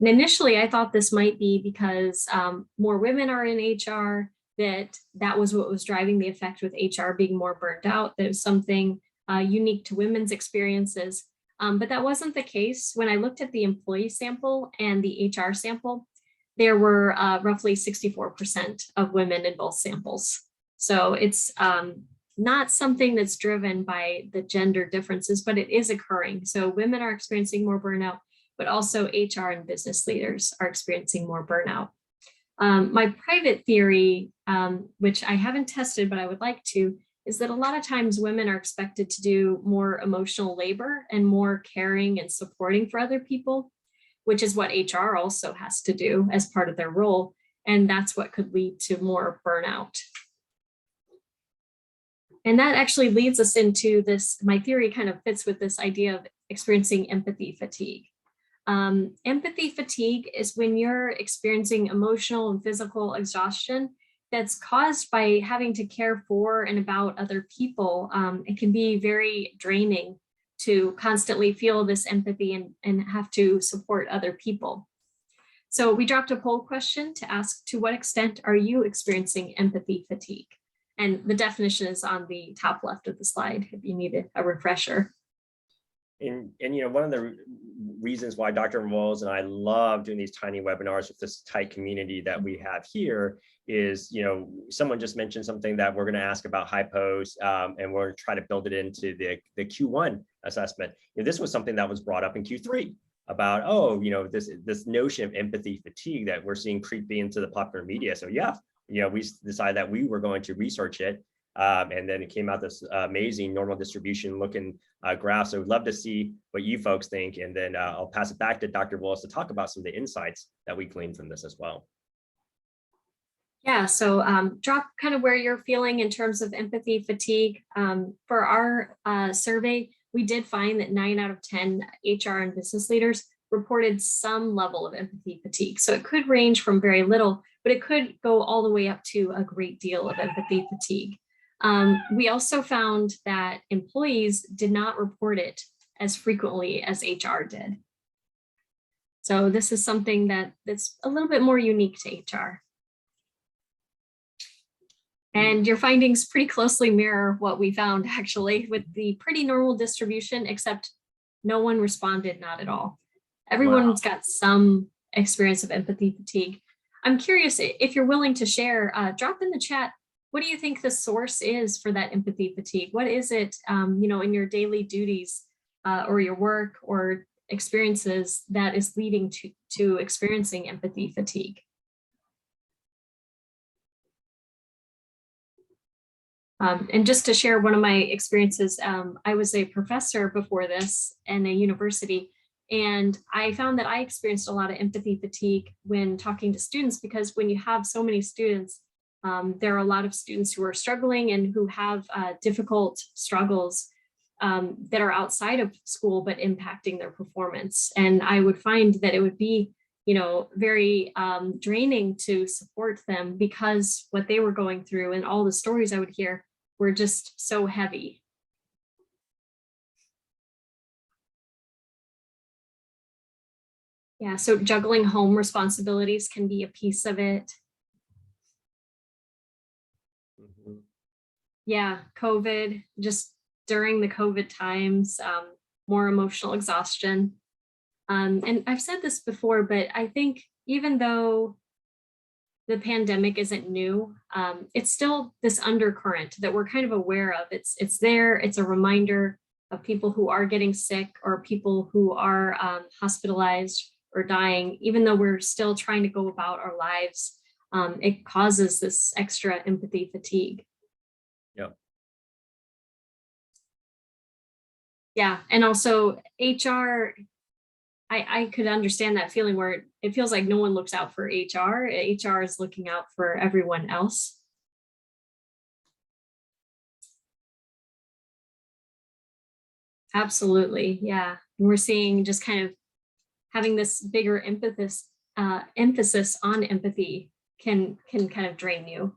And initially, I thought this might be because more women are in HR, that was what was driving the effect with HR being more burnt out. That was something unique to women's experiences. But that wasn't the case. When I looked at the employee sample and the HR sample, there were roughly 64% of women in both samples. So it's not something that's driven by the gender differences, but it is occurring. So women are experiencing more burnout, but also HR and business leaders are experiencing more burnout. My private theory, which I haven't tested, but I would like to, is that a lot of times women are expected to do more emotional labor and more caring and supporting for other people, which is what HR also has to do as part of their role. And that's what could lead to more burnout. And that actually leads us into this, my theory kind of fits with this idea of experiencing empathy fatigue. Empathy fatigue is when you're experiencing emotional and physical exhaustion that's caused by having to care for and about other people. It can be very draining to constantly feel this empathy and have to support other people. So we dropped a poll question to ask, to what extent are you experiencing empathy fatigue? And the definition is on the top left of the slide if you need a refresher. And one of the reasons why Dr. Voyles and I love doing these tiny webinars with this tight community that we have here is, someone just mentioned something that we're going to ask about hypos, and we're going to try to build it into the Q1 assessment. This was something that was brought up in Q3. about, oh, this notion of empathy fatigue that we're seeing creep into the popular media. So yeah, we decided that we were going to research it. And then it came out this amazing normal distribution looking graph. So we'd love to see what you folks think. And then I'll pass it back to Dr. Voyles to talk about some of the insights that we gleaned from this as well. Yeah, so drop kind of where you're feeling in terms of empathy fatigue. For our survey, we did find that 9 out of 10 HR and business leaders reported some level of empathy fatigue. So it could range from very little, but it could go all the way up to a great deal of empathy fatigue. We also found that employees did not report it as frequently as HR did. So this is something that's a little bit more unique to HR. And your findings pretty closely mirror what we found, actually, with the pretty normal distribution, except no one responded, not at all. Everyone's got some experience of empathy fatigue. I'm curious if you're willing to share, drop in the chat, what do you think the source is for that empathy fatigue? What is it, in your daily duties or your work or experiences that is leading to experiencing empathy fatigue? And just to share one of my experiences, I was a professor before this in a university, and I found that I experienced a lot of empathy fatigue when talking to students, because when you have so many students, there are a lot of students who are struggling and who have difficult struggles that are outside of school but impacting their performance. And I would find that it would be very draining to support them, because what they were going through and all the stories I would hear were just so heavy. Yeah, so juggling home responsibilities can be a piece of it. Mm-hmm. Yeah, COVID, just during the COVID times, more emotional exhaustion. And I've said this before, but I think even though the pandemic isn't new, it's still this undercurrent that we're kind of aware of. It's there, it's a reminder of people who are getting sick or people who are hospitalized or dying, even though we're still trying to go about our lives. It causes this extra empathy fatigue. Yep. Yeah, and also HR, I could understand that feeling where it feels like no one looks out for HR. HR is looking out for everyone else. Absolutely, yeah. And we're seeing just kind of having this bigger emphasis on empathy can kind of drain you.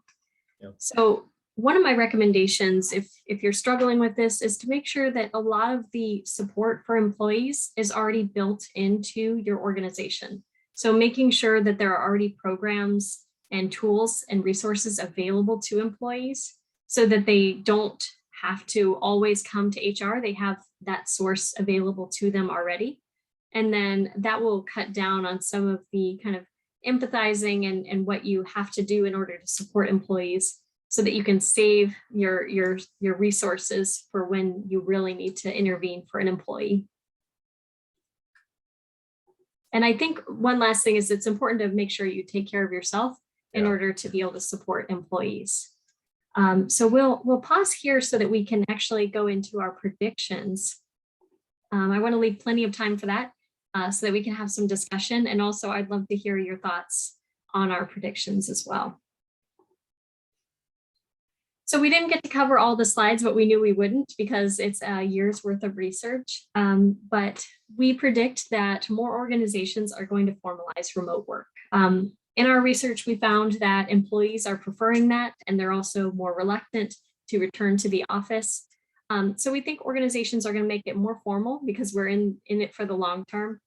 Yep. So one of my recommendations, if you're struggling with this, is to make sure that a lot of the support for employees is already built into your organization. So making sure that there are already programs and tools and resources available to employees so that they don't have to always come to HR. They have that source available to them already. And then that will cut down on some of the kind of empathizing and what you have to do in order to support employees, so that you can save your resources for when you really need to intervene for an employee. And I think one last thing is it's important to make sure you take care of yourself in order to be able to support employees. So we'll pause here so that we can actually go into our predictions. I want to leave plenty of time for that so that we can have some discussion. And also I'd love to hear your thoughts on our predictions as well. So we didn't get to cover all the slides, but we knew we wouldn't because it's a year's worth of research. But we predict that more organizations are going to formalize remote work. In our research, we found that employees are preferring that, and they're also more reluctant to return to the office. So we think organizations are going to make it more formal because we're in it for the long term.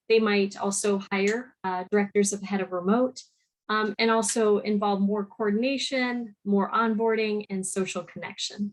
They might also hire directors of head of remote. And also involve more coordination, more onboarding, and social connection.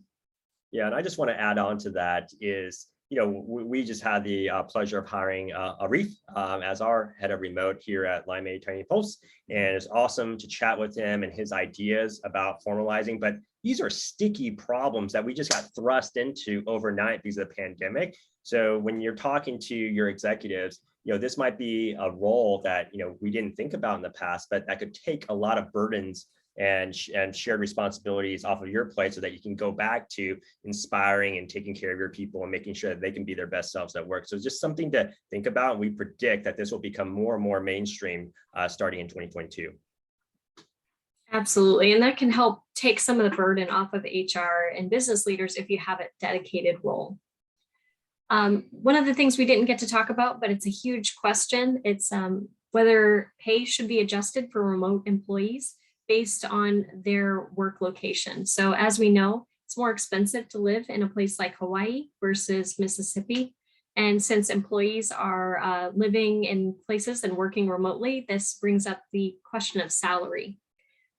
Yeah, and I just want to add on to that is, we just had the pleasure of hiring Arif as our head of remote here at TINYpulse, and it's awesome to chat with him and his ideas about formalizing. But these are sticky problems that we just got thrust into overnight because of the pandemic. So when you're talking to your executives, this might be a role that, we didn't think about in the past, but that could take a lot of burdens and shared responsibilities off of your plate so that you can go back to inspiring and taking care of your people and making sure that they can be their best selves at work. So it's just something to think about. And we predict that this will become more and more mainstream starting in 2022. Absolutely. And that can help take some of the burden off of HR and business leaders if you have a dedicated role. One of the things we didn't get to talk about, but it's a huge question, it's whether pay should be adjusted for remote employees based on their work location. So as we know, it's more expensive to live in a place like Hawaii versus Mississippi. And since employees are living in places and working remotely, this brings up the question of salary.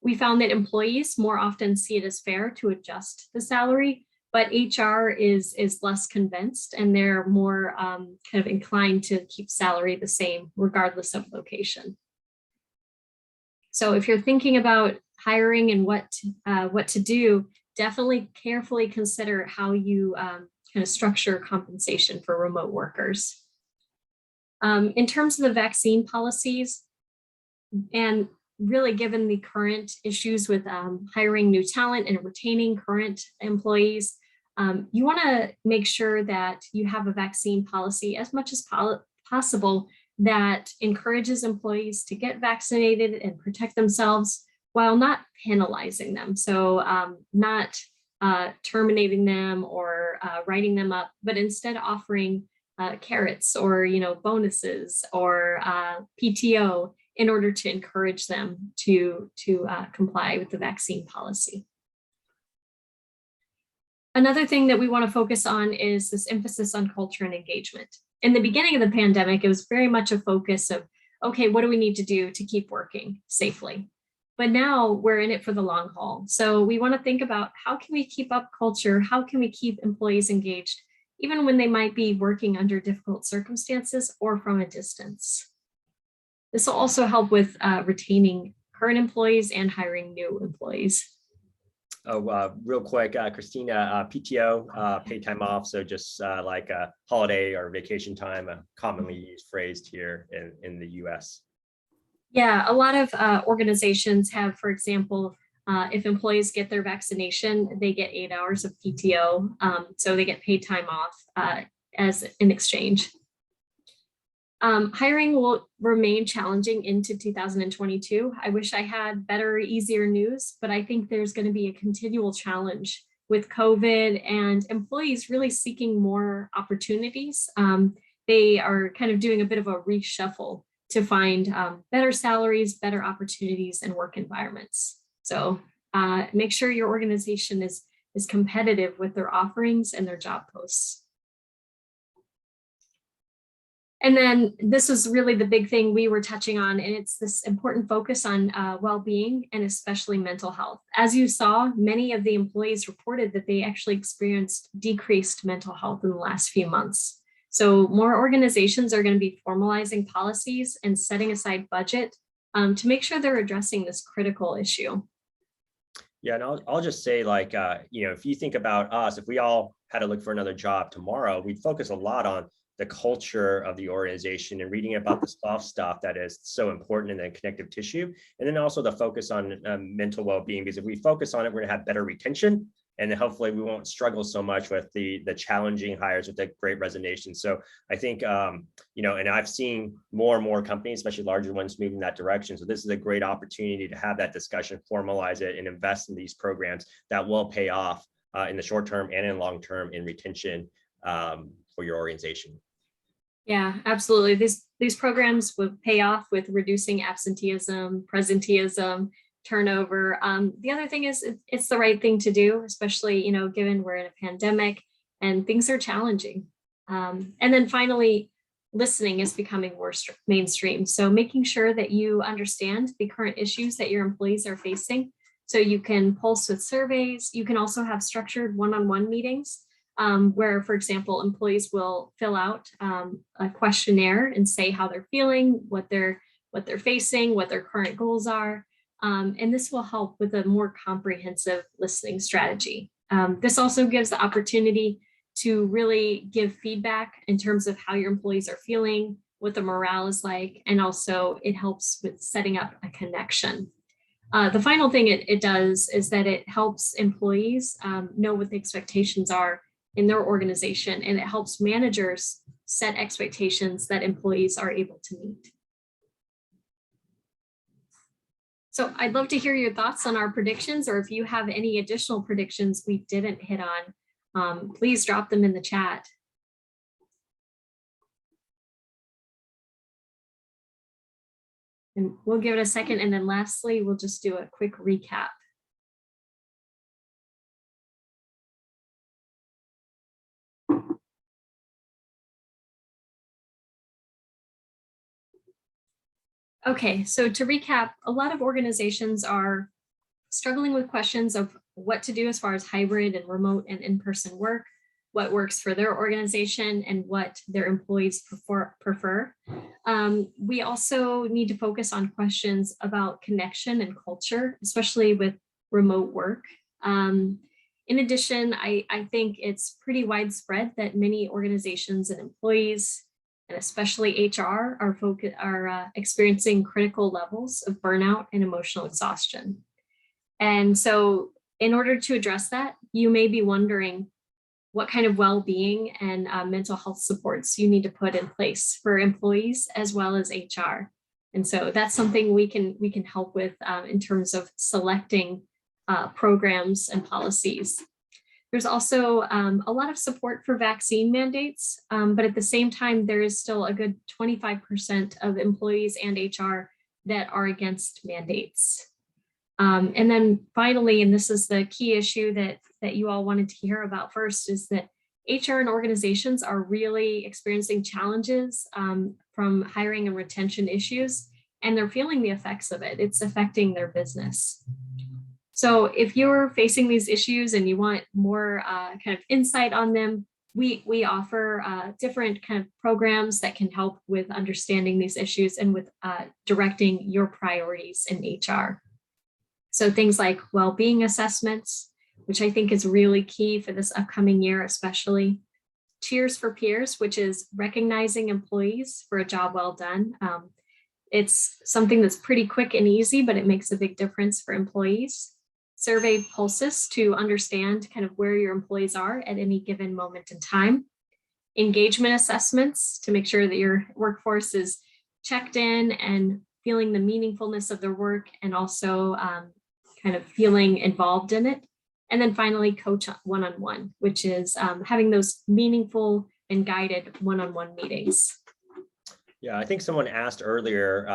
We found that employees more often see it as fair to adjust the salary, but HR is less convinced, and they're more kind of inclined to keep salary the same regardless of location. So if you're thinking about hiring and what to do, definitely carefully consider how you kind of structure compensation for remote workers. In terms of the vaccine policies, and really given the current issues with hiring new talent and retaining current employees, you want to make sure that you have a vaccine policy as much as possible that encourages employees to get vaccinated and protect themselves while not penalizing them. So not terminating them or writing them up, but instead offering carrots or bonuses or PTO in order to encourage them to comply with the vaccine policy. Another thing that we want to focus on is this emphasis on culture and engagement. In the beginning of the pandemic, it was very much a focus of, okay, what do we need to do to keep working safely? But now we're in it for the long haul. So we want to think about how can we keep up culture? How can we keep employees engaged, even when they might be working under difficult circumstances or from a distance? This will also help with retaining current employees and hiring new employees. Oh, real quick, Christina, PTO, paid time off. So just like a holiday or vacation time, a commonly used phrase here in the US. Yeah, a lot of organizations have, for example, if employees get their vaccination, they get 8 hours of PTO. So they get paid time off as an exchange. Hiring will remain challenging into 2022. I wish I had better, easier news, but I think there's going to be a continual challenge with COVID and employees really seeking more opportunities. They are kind of doing a bit of a reshuffle to find better salaries, better opportunities, and work environments. So make sure your organization is competitive with their offerings and their job posts. And then this is really the big thing we were touching on, and it's this important focus on well-being and especially mental health. As you saw, many of the employees reported that they actually experienced decreased mental health in the last few months. So more organizations are going to be formalizing policies and setting aside budget to make sure they're addressing this critical issue. Yeah, and I'll just say, like, if you think about us, if we all had to look for another job tomorrow, we'd focus a lot on the culture of the organization and reading about the soft stuff that is so important in the connective tissue. And then also the focus on mental well-being, because if we focus on it, we're gonna have better retention. And then hopefully we won't struggle so much with the challenging hires with the great resignation. So I think, and I've seen more and more companies, especially larger ones, moving in that direction. So this is a great opportunity to have that discussion, formalize it, and invest in these programs that will pay off in the short term and in long term in retention for your organization. Yeah, absolutely. These programs would pay off with reducing absenteeism, presenteeism, turnover. The other thing is it's the right thing to do, especially, given we're in a pandemic and things are challenging. And then finally, listening is becoming more mainstream. So making sure that you understand the current issues that your employees are facing. So you can pulse with surveys. You can also have structured one-on-one meetings where, for example, employees will fill out a questionnaire and say how they're feeling, what they're facing, what their current goals are. And this will help with a more comprehensive listening strategy. This also gives the opportunity to really give feedback in terms of how your employees are feeling, what the morale is like, and also it helps with setting up a connection. The final thing it does is that it helps employees know what the expectations are in their organization, and it helps managers set expectations that employees are able to meet. So I'd love to hear your thoughts on our predictions, or if you have any additional predictions we didn't hit on, please drop them in the chat. And we'll give it a second. And then lastly, we'll just do a quick recap. Okay, so to recap, a lot of organizations are struggling with questions of what to do as far as hybrid and remote and in-person work, what works for their organization, and what their employees prefer. We also need to focus on questions about connection and culture, especially with remote work. In addition, I think it's pretty widespread that many organizations and employees, and especially HR, are experiencing critical levels of burnout and emotional exhaustion. And so in order to address that, you may be wondering what kind of well-being and mental health supports you need to put in place for employees as well as HR. And so that's something we can help with in terms of selecting programs and policies. There's also a lot of support for vaccine mandates, but at the same time, there is still a good 25% of employees and HR that are against mandates. And then finally, and this is the key issue that you all wanted to hear about first, is that HR and organizations are really experiencing challenges from hiring and retention issues, and they're feeling the effects of it. It's affecting their business. So if you're facing these issues and you want more kind of insight on them, we offer different kind of programs that can help with understanding these issues and with directing your priorities in HR. So things like well-being assessments, which I think is really key for this upcoming year, especially. Cheers for Peers, which is recognizing employees for a job well done. It's something that's pretty quick and easy, but it makes a big difference for employees. Survey pulses to understand kind of where your employees are at any given moment in time. Engagement assessments to make sure that your workforce is checked in and feeling the meaningfulness of their work, and also kind of feeling involved in it. And then finally, coach one-on-one, which is having those meaningful and guided one-on-one meetings. Yeah, I think someone asked earlier,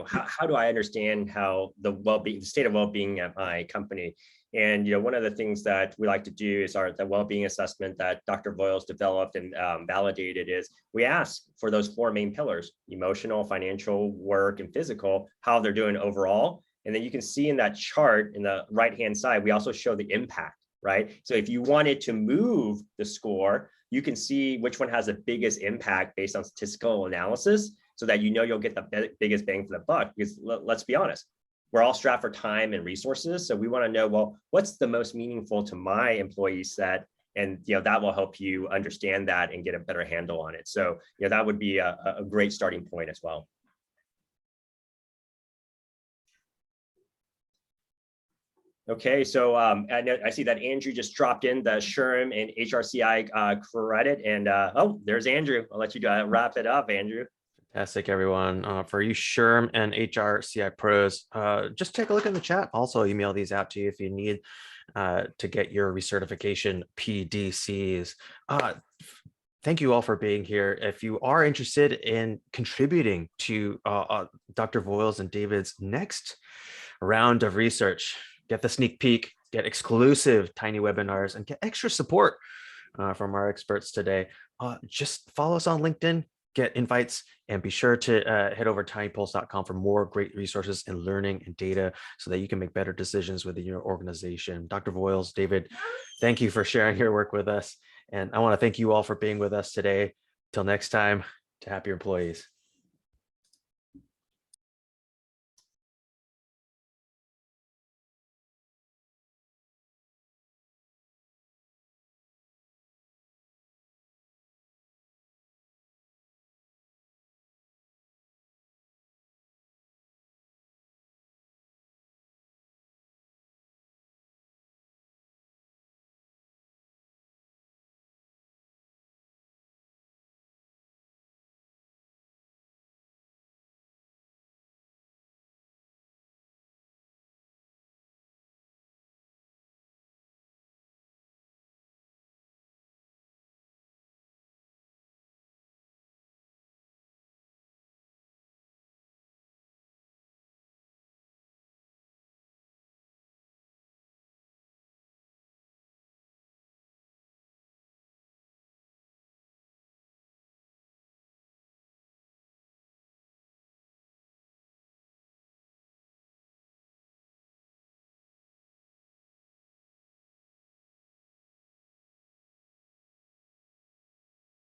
how do I understand how the state of well-being at my company? And one of the things that we like to do is the well-being assessment that Dr. Voyles developed and validated is we ask for those four main pillars: emotional, financial, work, and physical, how they're doing overall. And then you can see in that chart in the right-hand side, we also show the impact, right? So if you wanted to move the score, you can see which one has the biggest impact based on statistical analysis, so that you'll get the biggest bang for the buck. Because let's be honest, we're all strapped for time and resources. So we want to know, well, what's the most meaningful to my employee set? And that will help you understand that and get a better handle on it. So that would be a great starting point as well. Okay, so I see that Andrew just dropped in the SHRM and HRCI credit, and oh, there's Andrew. I'll let you wrap it up, Andrew. Fantastic, everyone. For you SHRM and HRCI pros, just take a look in the chat. Also email these out to you if you need to get your recertification PDCs. Thank you all for being here. If you are interested in contributing to Dr. Voyles and David's next round of research, get the sneak peek, get exclusive Tiny webinars, and get extra support from our experts today. Just follow us on LinkedIn, get invites, and be sure to head over to tinypulse.com for more great resources and learning and data so that you can make better decisions within your organization. Dr. Voyles, David, thank you for sharing your work with us. And I want to thank you all for being with us today. Till next time, to happier employees.